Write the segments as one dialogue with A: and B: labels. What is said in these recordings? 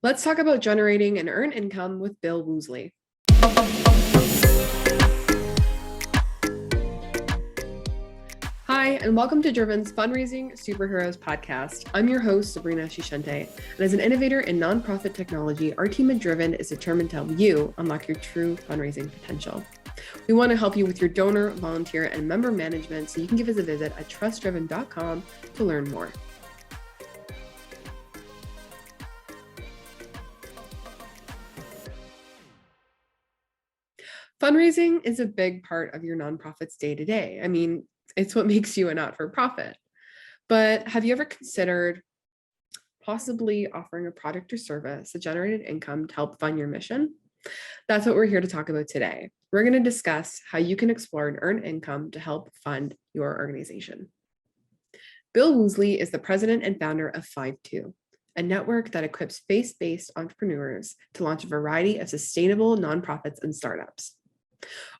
A: Let's talk about generating and earn income with Bill Woolsey. Hi, and welcome to Driven's Fundraising Superheroes podcast. I'm your host, Sabrina Shishente, and as an innovator in nonprofit technology, our team at Driven is determined to help you unlock your true fundraising potential. We want to help you with your donor, volunteer, and member management, so you can give us a visit at trustdriven.com to learn more. Fundraising is a big part of your nonprofit's day-to-day. I mean, it's what makes you a not-for-profit. But have you ever considered possibly offering a product or service that generated income to help fund your mission? That's what we're here to talk about today. We're going to discuss how you can explore and earn income to help fund your organization. Bill Woolsey is the president and founder of FiveTwo, a network that equips faith-based entrepreneurs to launch a variety of sustainable nonprofits and startups.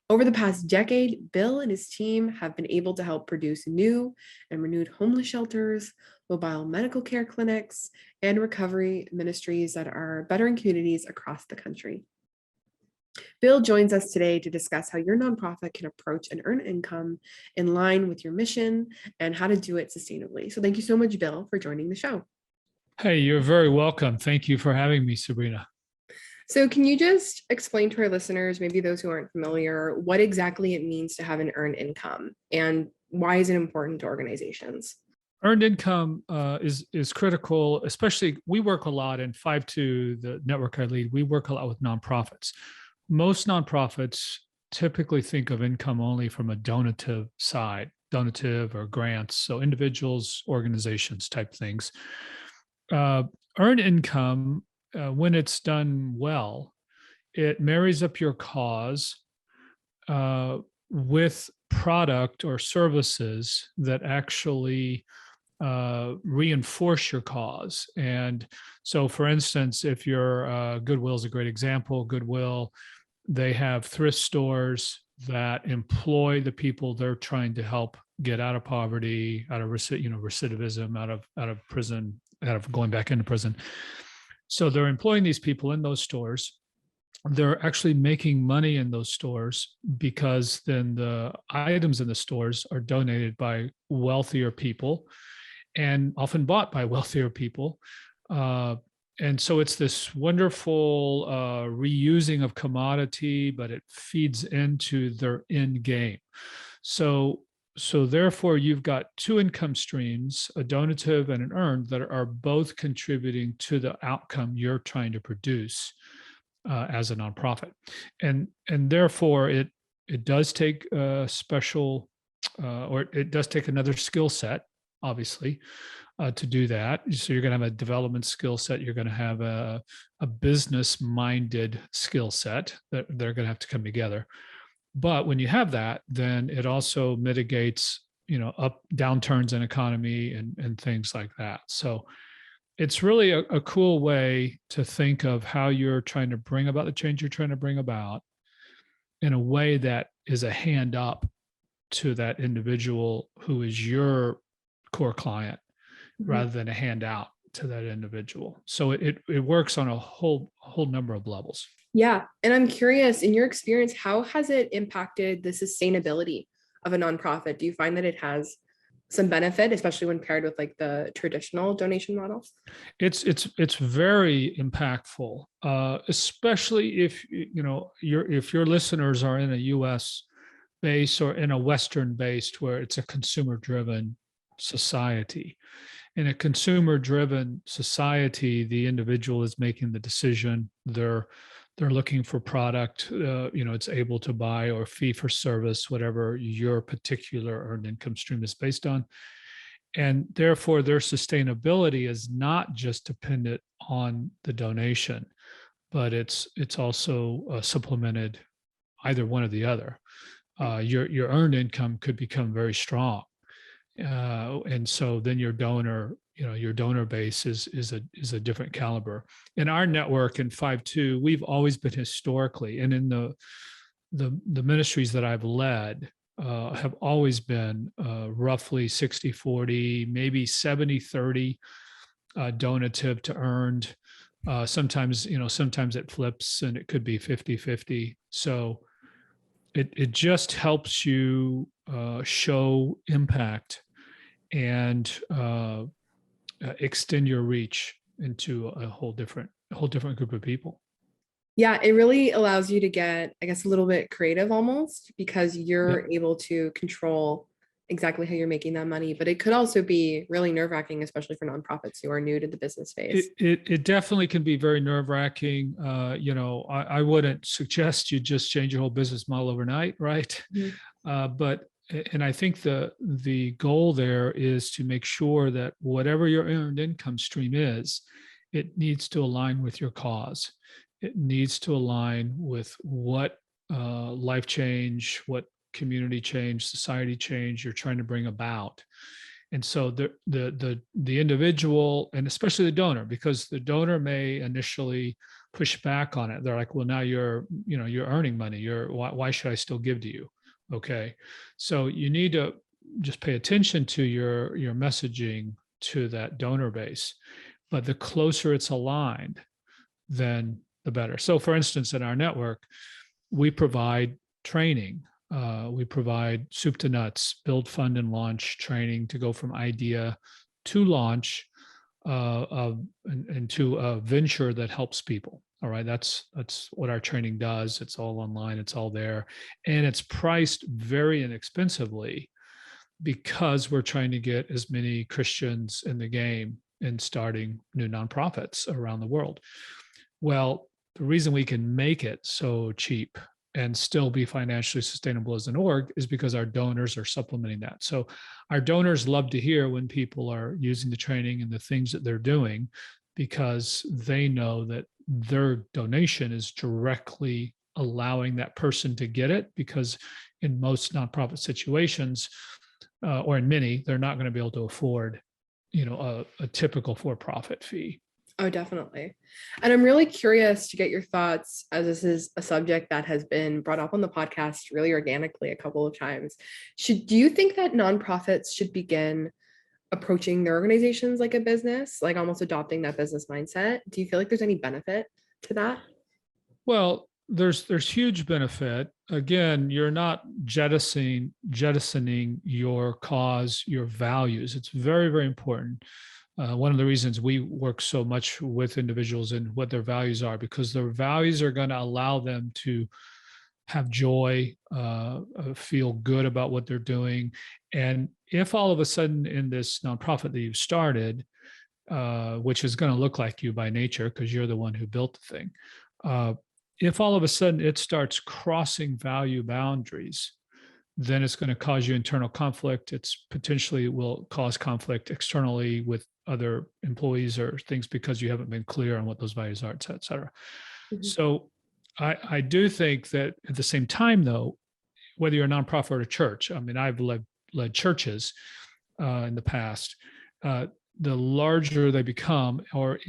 A: Over the past decade, Bill and his team have been able to help produce new and renewed homeless shelters, mobile medical care clinics, and recovery ministries that are bettering communities across the country. Bill joins us today to discuss how your nonprofit can approach and earn income in line with your mission and how to do it sustainably. So thank you so much, Bill, for joining the show.
B: Hey, you're very welcome. Thank you for having me, Sabrina.
A: So can you just explain to our listeners, maybe those who aren't familiar, what exactly it means to have an earned income and why is it important to organizations?
B: Earned income is critical, especially we work a lot in FiveTwo, the network I lead, we work a lot with nonprofits. Most nonprofits typically think of income only from a donative side, donative or grants, so individuals, organizations type things. Earned income, when it's done well, it marries up your cause with product or services that actually reinforce your cause. And so, for instance, if you're Goodwill is a great example. Goodwill, they have thrift stores that employ the people they're trying to help get out of poverty, out of recidivism, out of prison, out of going back into prison. So they're employing these people in those stores. They're actually making money in those stores because then the items in the stores are donated by wealthier people and often bought by wealthier people. And so it's this wonderful reusing of commodity, but it feeds into their end game. So therefore, you've got two income streams, a donative and an earned, that are both contributing to the outcome you're trying to produce as a nonprofit. And therefore, it does take a special, or it does take another skill set, obviously, to do that. So you're going to have a development skill set. You're going to have a business-minded skill set that they're going to have to come together. But when you have that, then it also mitigates, downturns in economy and things like that. So it's really a cool way to think of how you're trying to bring about the change you're trying to bring about in a way that is a hand up to that individual who is your core client, rather than a handout to that individual. So it works on a whole number of levels.
A: Yeah. And I'm curious, in your experience, how has it impacted the sustainability of a nonprofit? Do you find that it has some benefit, especially when paired with like the traditional donation models?
B: It's very impactful, especially if your listeners are in a U.S. base or in a Western based where it's a consumer driven society. In a consumer driven society, the individual is making the decision. They're looking for product, it's able to buy, or fee for service, whatever your particular earned income stream is based on. And therefore, their sustainability is not just dependent on the donation, but it's also supplemented either one or the other. Your earned income could become very strong. And so then your donor base is a different caliber. In our network in FiveTwo, we've always been historically, and in the ministries that I've led, have always been roughly 60-40, maybe 70-30 donative to earned. Sometimes, sometimes it flips and it could be 50-50. So it just helps you show impact and extend your reach into a whole different group of people.
A: Yeah, it really allows you to get, I guess, a little bit creative almost because
B: Yep.
A: you're able to control exactly how you're making that money. But it could also be really nerve-wracking, especially for nonprofits who are new to the business phase.
B: It definitely can be very nerve-wracking. I wouldn't suggest you just change your whole business model overnight, right?
A: Mhm.
B: But and I think the goal there is to make sure that whatever your earned income stream is, it needs to align with your cause. It needs to align with what life change, what community change, society change you're trying to bring about. And so the individual, and especially the donor, because the donor may initially push back on it. They're like, well, now you're earning money. Why should I still give to you? Okay. So you need to just pay attention to your messaging to that donor base. But the closer it's aligned, then the better. So for instance, in our network, we provide training. We provide soup to nuts, build, fund, and launch training to go from idea to launch into a venture that helps people. All right, that's what our training does. It's all online. It's all there, and it's priced very inexpensively because we're trying to get as many Christians in the game and starting new nonprofits around the world. Well, the reason we can make it so cheap and still be financially sustainable as an org is because our donors are supplementing that. So our donors love to hear when people are using the training and the things that they're doing because they know that their donation is directly allowing that person to get it, because in most nonprofit situations, or in many, they're not going to be able to afford, a typical for-profit fee.
A: Oh, definitely. And I'm really curious to get your thoughts, as this is a subject that has been brought up on the podcast really organically a couple of times. Do you think that nonprofits should begin approaching their organizations like a business, like almost adopting that business mindset? Do you feel like there's any benefit to that?
B: Well, there's huge benefit. Again, you're not jettisoning your cause, your values. It's very, very important. One of the reasons we work so much with individuals and what their values are, because their values are going to allow them to have joy, feel good about what they're doing. And if all of a sudden in this nonprofit that you've started, which is going to look like you by nature because you're the one who built the thing, if all of a sudden it starts crossing value boundaries, then it's going to cause you internal conflict. It's potentially will cause conflict externally with other employees or things because you haven't been clear on what those values are, et cetera.
A: Mhm.
B: So I do think that at the same time, though, whether you're a nonprofit or a church, I mean, I've led churches in the past. The larger they become, or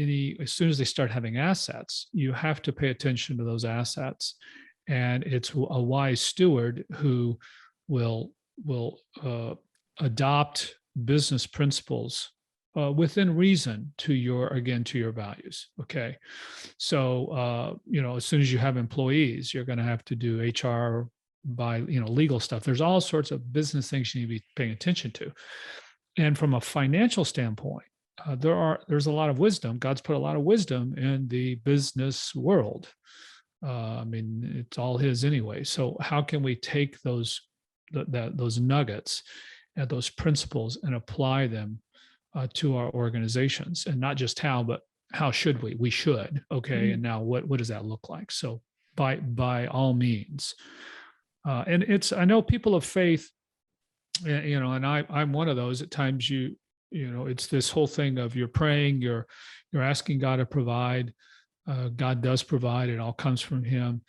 B: as soon as they start having assets, you have to pay attention to those assets. And it's a wise steward who will adopt business principles within reason to your values. Okay, so as soon as you have employees, you're going to have to do HR by legal stuff. There's all sorts of business things you need to be paying attention to. And from a financial standpoint, there's a lot of wisdom. God's put a lot of wisdom in the business world. I mean, it's all His anyway. So how can we take those nuggets and those principles and apply them to our organizations? And not just how, but how should we? We should. Okay. And now what does that look like? So by all means, and I know people of faith, and I'm one of those. At times it's this whole thing of you're praying, you're asking God to provide. God does provide. It all comes from Him.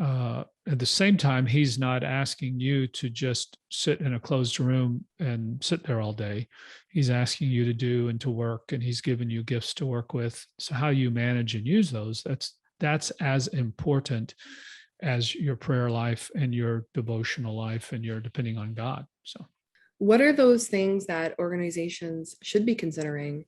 B: At the same time, He's not asking you to just sit in a closed room and sit there all day. He's asking you to do and to work, and He's given you gifts to work with. So how you manage and use those, that's as important as your prayer life and your devotional life and your depending on God. So
A: what are those things that organizations should be considering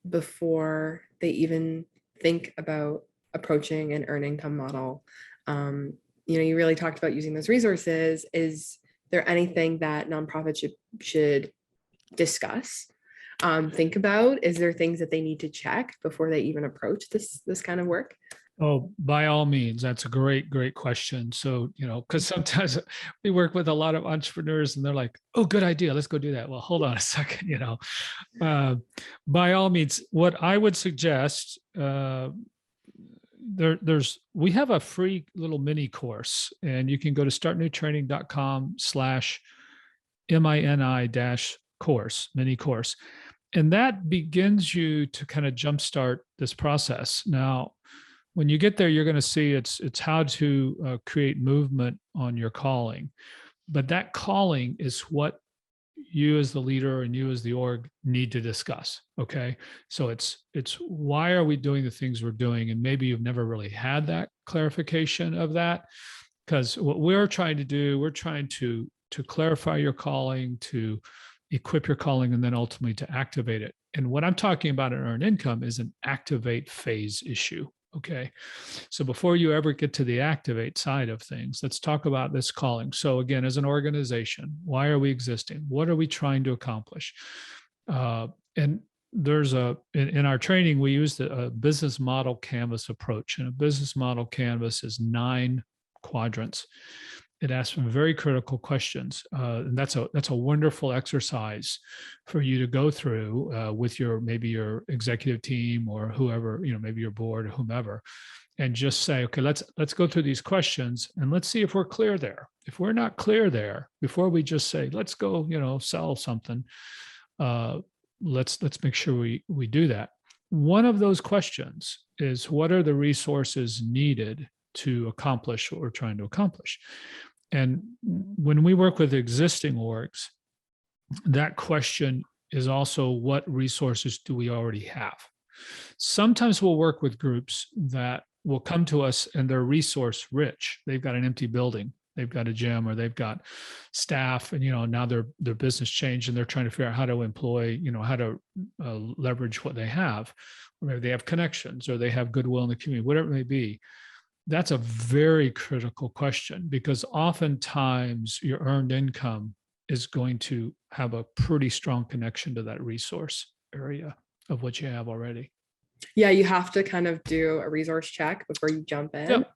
A: before they even think about approaching an earned income model, you really talked about using those resources. Is there anything that nonprofits should discuss, think about? Is there things that they need to check before they even approach this kind of work?
B: Oh, by all means, that's a great question. So, because sometimes we work with a lot of entrepreneurs and they're like, oh, good idea, let's go do that. Well, hold on a second, by all means, what I would suggest, we have a free little mini course, and you can go to startnewtraining.com/mini-course, mini course. And that begins you to kind of jumpstart this process. Now, when you get there, you're going to see it's how to create movement on your calling. But that calling is what you as the leader and you as the org need to discuss. Okay. So it's why are we doing the things we're doing? And maybe you've never really had that clarification of that. Because what we're trying to do, we're trying to clarify your calling, to equip your calling, and then ultimately to activate it. And what I'm talking about in earned income is an activate phase issue. Okay. So before you ever get to the activate side of things, let's talk about this calling. So again, as an organization, why are we existing? What are we trying to accomplish? And there's in our training, we use a business model canvas approach, and a business model canvas is 9 quadrants. It asks very critical questions, and that's a wonderful exercise for you to go through with maybe your executive team or whoever, maybe your board or whomever, and just say, okay, let's go through these questions and let's see if we're clear there. If we're not clear there, before we just say let's go, sell something, let's make sure we do that. One of those questions is, what are the resources needed to accomplish what we're trying to accomplish? And when we work with existing orgs, that question is also, what resources do we already have? Sometimes we'll work with groups that will come to us and they're resource rich. They've got an empty building, they've got a gym, or they've got staff, and now their business changed and they're trying to figure out how to employ, how to leverage what they have. Or maybe they have connections, or they have goodwill in the community, whatever it may be. That's a very critical question, because oftentimes your earned income is going to have a pretty strong connection to that resource area of what you have already.
A: Yeah, you have to kind of do a resource check before you jump in.
B: Yep.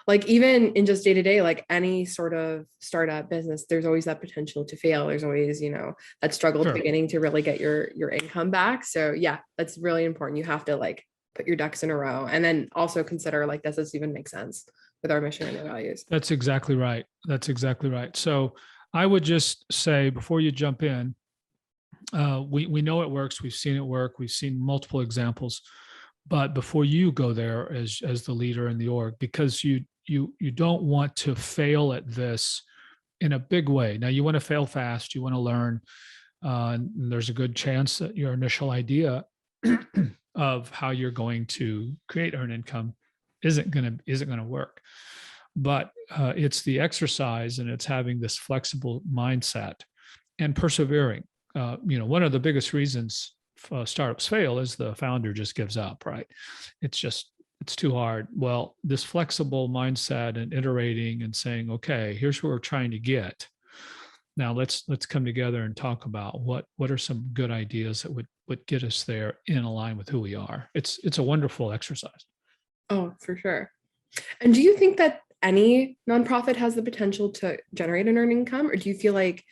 A: Like even in just day to day, like any sort of startup business, there's always that potential to fail. There's always, that struggle at the beginning to really get your income back. So yeah, that's really important. You have to put your ducks in a row, and then also consider does this even make sense with our mission and our values?
B: That's exactly right. So I would just say, before you jump in, we know it works. We've seen it work. We've seen multiple examples. But before you go there as the leader in the org, because you don't want to fail at this in a big way. Now, you want to fail fast. You want to learn. And there's a good chance that your initial idea of how you're going to create earned income isn't going to work. But it's the exercise, and it's having this flexible mindset and persevering. One of the biggest reasons startups fail is the founder just gives up, right? It's too hard. Well, this flexible mindset and iterating and saying, okay, here's where we're trying to get. Now let's come together and talk about what are some good ideas that would get us there in line with who we are. It's a wonderful exercise.
A: Oh, for sure. And do you think that any nonprofit has the potential to generate an earned income, or do you feel like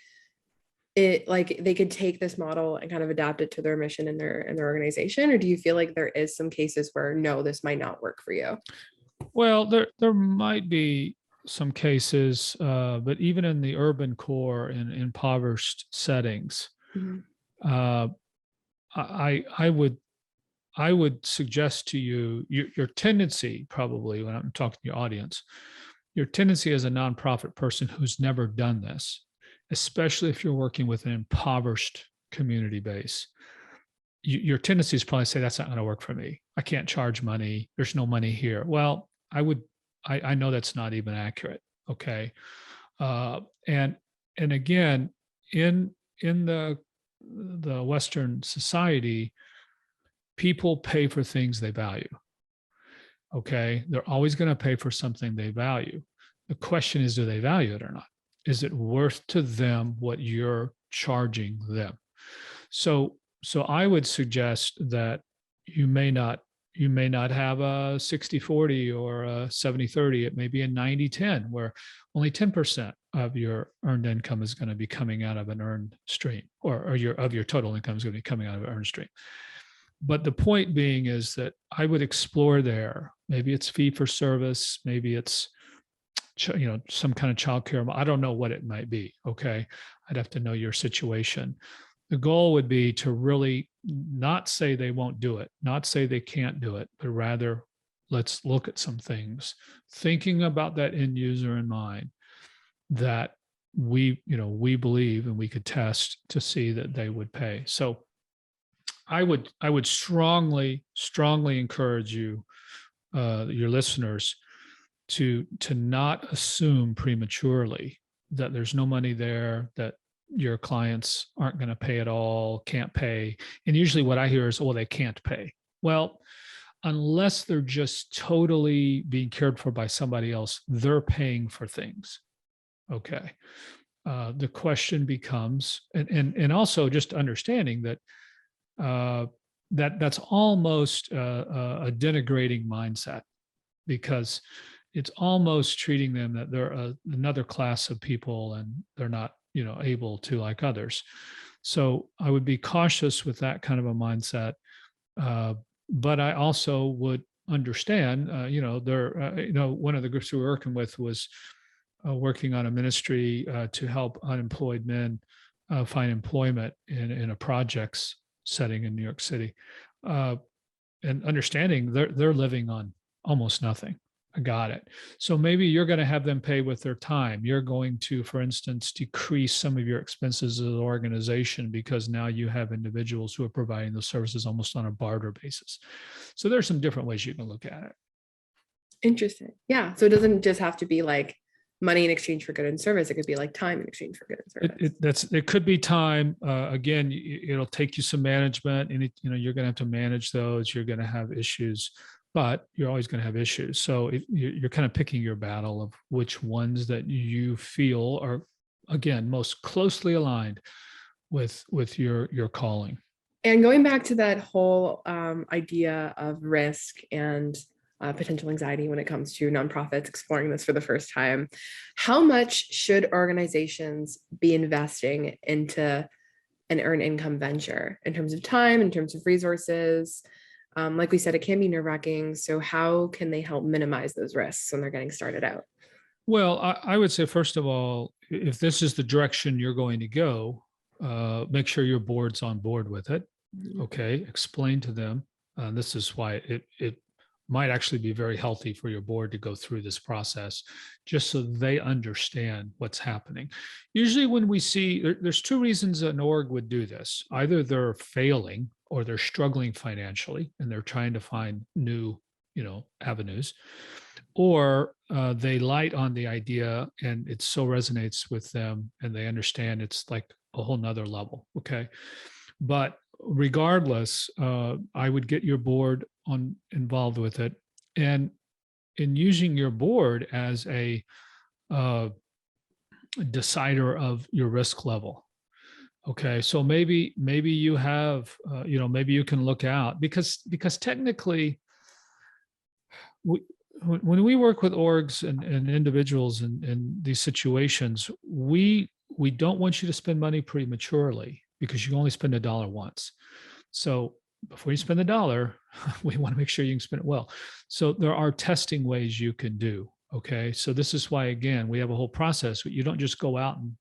A: they could take this model and kind of adapt it to their mission and their organization? Or do you feel like there is some cases where no, this might not work for you?
B: Well, there might be some cases, but even in the urban core, in impoverished settings, I would suggest to you, your tendency, probably when I'm talking to your audience, your tendency as a nonprofit person who's never done this, especially if you're working with an impoverished community base, your tendency is probably say, that's not going to work for me. I can't charge money. There's no money here. Well, I know that's not even accurate. Okay. And again, in the Western society, people pay for things they value. Okay. They're always going to pay for something they value. The question is, do they value it or not? Is it worth to them what you're charging them? So I would suggest that you may not have a 60-40 or a 70-30. It may be a 90-10, where only 10% of your earned income is going to be coming out of an earned stream, or your total income is going to be coming out of an earned stream. But the point being is that I would explore there. Maybe it's fee for service, maybe it's some kind of childcare. I don't know what it might be. Okay, I'd have to know your situation. The goal would be to really not say they won't do it, not say they can't do it, but rather let's look at some things, thinking about that end user in mind, that we believe and we could test to see that they would pay. So I would strongly encourage you, your listeners, to not assume prematurely that there's no money there, that your clients aren't going to pay at all, can't pay. And usually what I hear is, oh, they can't pay. Well, unless they're just totally being cared for by somebody else, they're paying for things. Okay. The question becomes, and also just understanding that that's almost a denigrating mindset, because it's almost treating them that they're another class of people and they're not able to, like others. So I would be cautious with that kind of a mindset. But I also would understand, one of the groups we were working with was working on a ministry to help unemployed men find employment in a projects setting in New York City, and understanding they're living on almost nothing. I got it. So maybe you're going to have them pay with their time. You're going to, for instance, decrease some of your expenses as an organization, because now you have individuals who are providing those services almost on a barter basis. So there's some different ways you can look at it.
A: Interesting. Yeah. So it doesn't just have to be like money in exchange for good and service. It could be like time in exchange for good and service.
B: It could be time. Again, it'll take you some management, and you're going to have to manage those. You're going to have issues, but you're always going to have issues. So you're kind of picking your battle of which ones that you feel are, again, most closely aligned with your calling.
A: And going back to that whole idea of risk and potential anxiety when it comes to nonprofits exploring this for the first time, how much should organizations be investing into an earned income venture in terms of time, in terms of resources? Like we said, it can be nerve-wracking. So how can they help minimize those risks when they're getting started out?
B: Well, I would say, first of all, if this is the direction you're going to go, make sure your board's on board with it. Okay. Explain to them. This is why it might actually be very healthy for your board to go through this process, just so they understand what's happening. Usually when we see, there's two reasons an org would do this. Either they're failing or they're struggling financially and they're trying to find new, avenues, or they light on the idea and it so resonates with them and they understand it's like a whole nother level. Okay. But regardless, I would get your board involved with it, and in using your board as a decider of your risk level. Okay, so maybe you have, maybe you can look out, because technically, when we work with orgs and individuals in these situations, we don't want you to spend money prematurely, because you only spend $1 once. So before you spend $1, we want to make sure you can spend it well. So there are testing ways you can do. Okay. So this is why, again, we have a whole process. You don't just go out and,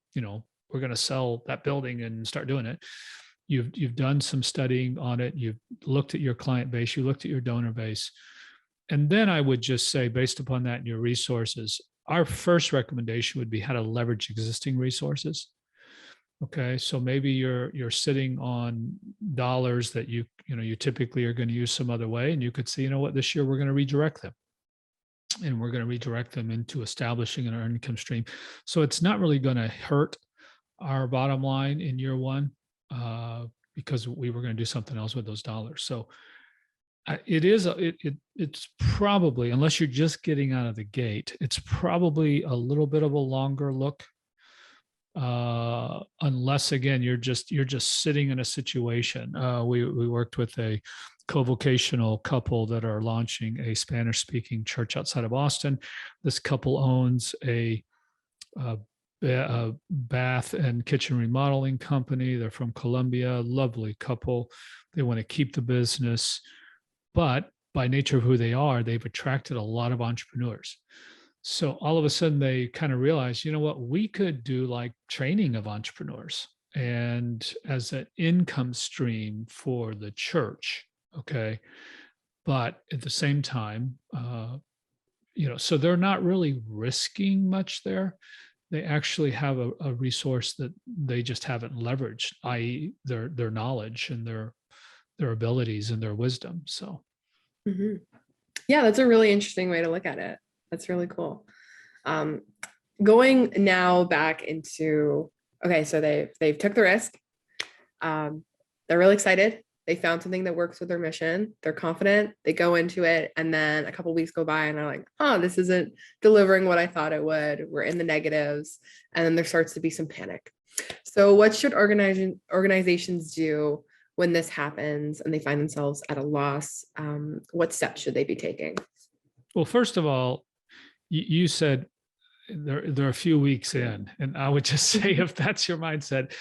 B: we're going to sell that building and start doing it. You've done some studying on it. You've looked at your client base. You looked at your donor base. And then I would just say, based upon that and your resources, our first recommendation would be how to leverage existing resources. Okay, so maybe you're sitting on dollars that you typically are going to use some other way, and you could say, what, this year we're going to redirect them, and we're going to redirect them into establishing an earned income stream. So it's not really going to hurt our bottom line in year one, because we were going to do something else with those dollars. So It's probably, unless you're just getting out of the gate, it's probably a little bit of a longer look, unless again you're just sitting in a situation. We worked with a co-vocational couple that are launching a Spanish speaking church outside of Austin. This couple owns uh, a bath and kitchen remodeling company. They're from Colombia. Lovely couple. They want to keep the business, but by nature of who they are, they've attracted a lot of entrepreneurs. So all of a sudden they kind of realize, you know what, we could do like training of entrepreneurs and as an income stream for the church. Okay. But at the same time, so they're not really risking much there. They actually have a resource that they just haven't leveraged, i.e., their knowledge and their abilities and their wisdom. So,
A: Yeah, that's a really interesting way to look at it. That's really cool. Going now back into, okay, so they've took the risk. They're really excited. They found something that works with their mission. They're confident. They go into it, and then a couple of weeks go by, and they're like, "Oh, this isn't delivering what I thought it would. We're in the negatives," and then there starts to be some panic. So, what should organizations do when this happens and they find themselves at a loss? What steps should they be taking?
B: well, first of all, you said they're a few weeks in, and I would just say, if that's your mindset,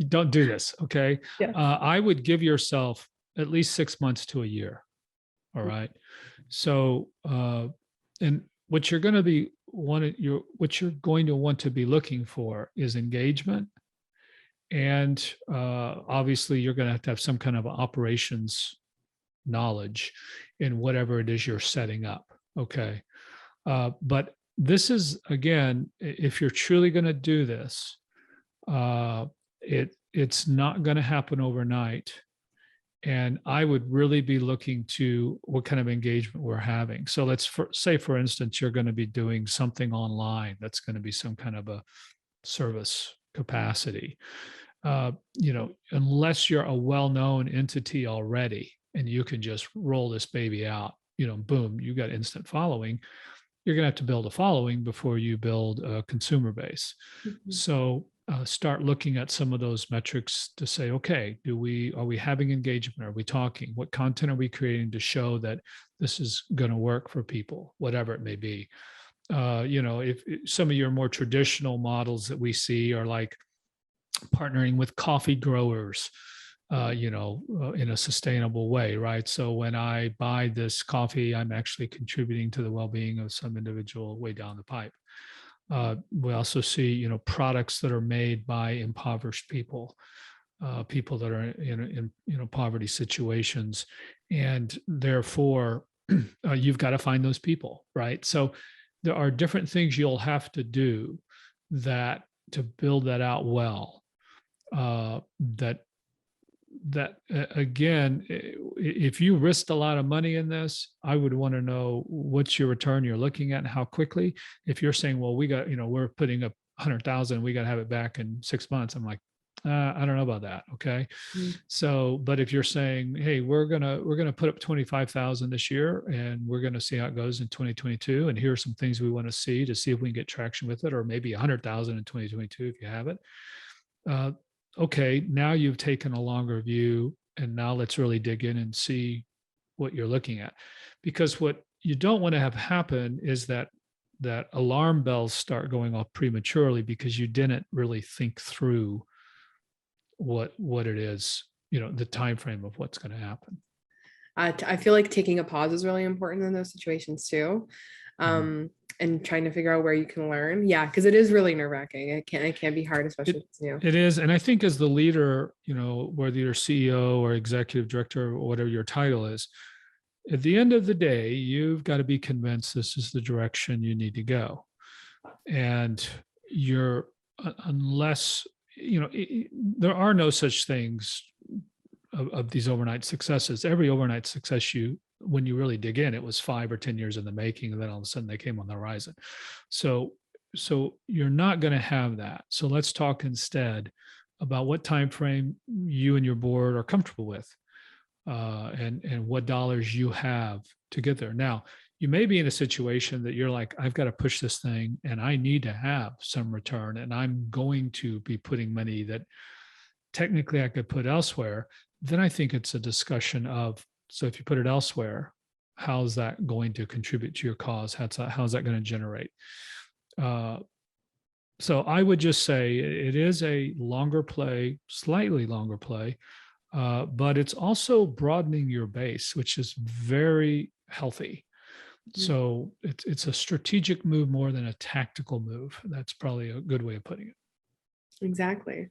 B: don't do this. Okay.
A: Yeah.
B: I would give yourself at least 6 months to a year. All right. So, and what you're going to be what you're going to want to be looking for is engagement. And obviously you're going to have some kind of operations knowledge in whatever it is you're setting up. Okay. But this is, again, if you're truly going to do this, it's not going to happen overnight. And I would really be looking to what kind of engagement we're having. So let's say, for instance, you're going to be doing something online. That's going to be some kind of a service capacity. Unless you're a well-known entity already and you can just roll this baby out, boom, you got instant following. You're going to have to build a following before you build a consumer base. So start looking at some of those metrics to say, okay, are we having engagement? Are we talking? What content are we creating to show that this is going to work for people, whatever it may be? If some of your more traditional models that we see are like partnering with coffee growers, in a sustainable way, right? So when I buy this coffee, I'm actually contributing to the well-being of some individual way down the pipe. We also see, products that are made by impoverished people, people that are in poverty situations, and therefore you've got to find those people, right? So there are different things you'll have to do to build that out well. Again, if you risked a lot of money in this, I would want to know what's your return you're looking at and how quickly. If you're saying, well, we're putting up 100,000, we got to have it back in 6 months, I'm like, I don't know about that. Okay. So, but if you're saying, hey, we're gonna put up 25,000 this year, and we're gonna see how it goes in 2022, and here are some things we want to see if we can get traction with it, or maybe 100,000 in 2022 if you have it. Okay, now you've taken a longer view, and now let's really dig in and see what you're looking at. Because what you don't want to have happen is that alarm bells start going off prematurely because you didn't really think through what it is, the time frame of what's going to happen.
A: I feel like taking a pause is really important in those situations too. And trying to figure out where you can learn. Yeah, because it is really nerve-wracking. It can be hard, especially if it's new.
B: It is. And I think as the leader, whether you're CEO or executive director or whatever your title is, at the end of the day, you've got to be convinced this is the direction you need to go. And unless, there are no such things of these overnight successes. Every overnight success when you really dig in, it was 5 or 10 years in the making, and then all of a sudden they came on the horizon. So you're not going to have that. So let's talk instead about what time frame you and your board are comfortable with. and what dollars you have to get there. Now, you may be in a situation that you're like, I've got to push this thing and I need to have some return, and I'm going to be putting money that technically I could put elsewhere. Then I think it's a discussion of, so if you put it elsewhere, how's that going to contribute to your cause? How's that going to generate? So I would just say it is a longer play, slightly longer play, but it's also broadening your base, which is very healthy. So it's a strategic move more than a tactical move. That's probably a good way of putting it.
A: Exactly.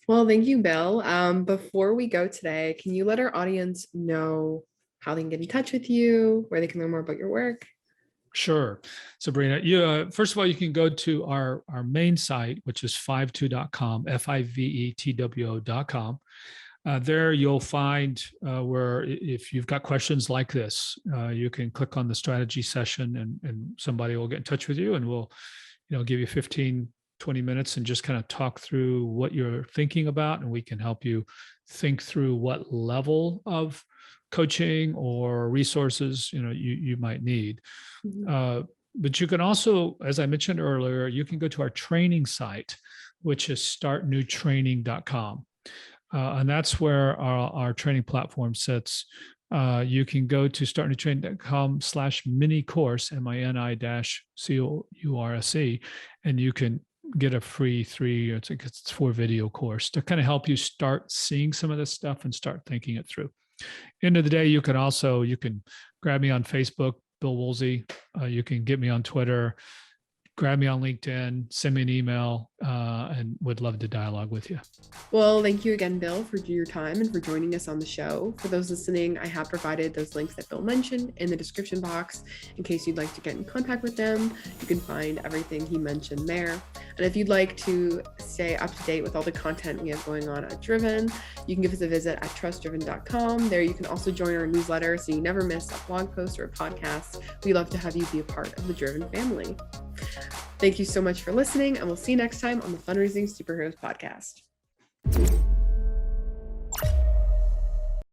A: Well, thank you, Bill. Before we go today, can you let our audience know how they can get in touch with you, where they can learn more about your work?
B: Sure. Sabrina, first of all, you can go to our main site, which is FiveTwo.com, FiveTwo.com. There you'll find where if you've got questions like this, you can click on the strategy session and somebody will get in touch with you, and we'll give you 15, 20 minutes and just kind of talk through what you're thinking about, and we can help you think through what level of coaching or resources you might need. But you can also, as I mentioned earlier, you can go to our training site, which is startnewtraining.com. And that's where our training platform sits. You can go to startnewtraining.com/mini course, MINI-COURSE, and you can get a free 4 video course to kind of help you start seeing some of this stuff and start thinking it through. End of the day, you can grab me on Facebook, Bill Woolsey. You can get me on Twitter, grab me on LinkedIn, send me an email, and would love to dialogue with you.
A: Well, thank you again, Bill, for your time and for joining us on the show. For those listening, I have provided those links that Bill mentioned in the description box in case you'd like to get in contact with them. You can find everything he mentioned there. And if you'd like to stay up to date with all the content we have going on at Driven, you can give us a visit at trustdriven.com. There you can also join our newsletter so you never miss a blog post or a podcast. We'd love to have you be a part of the Driven family. Thank you so much for listening, and we'll see you next time on the Fundraising Superheroes podcast.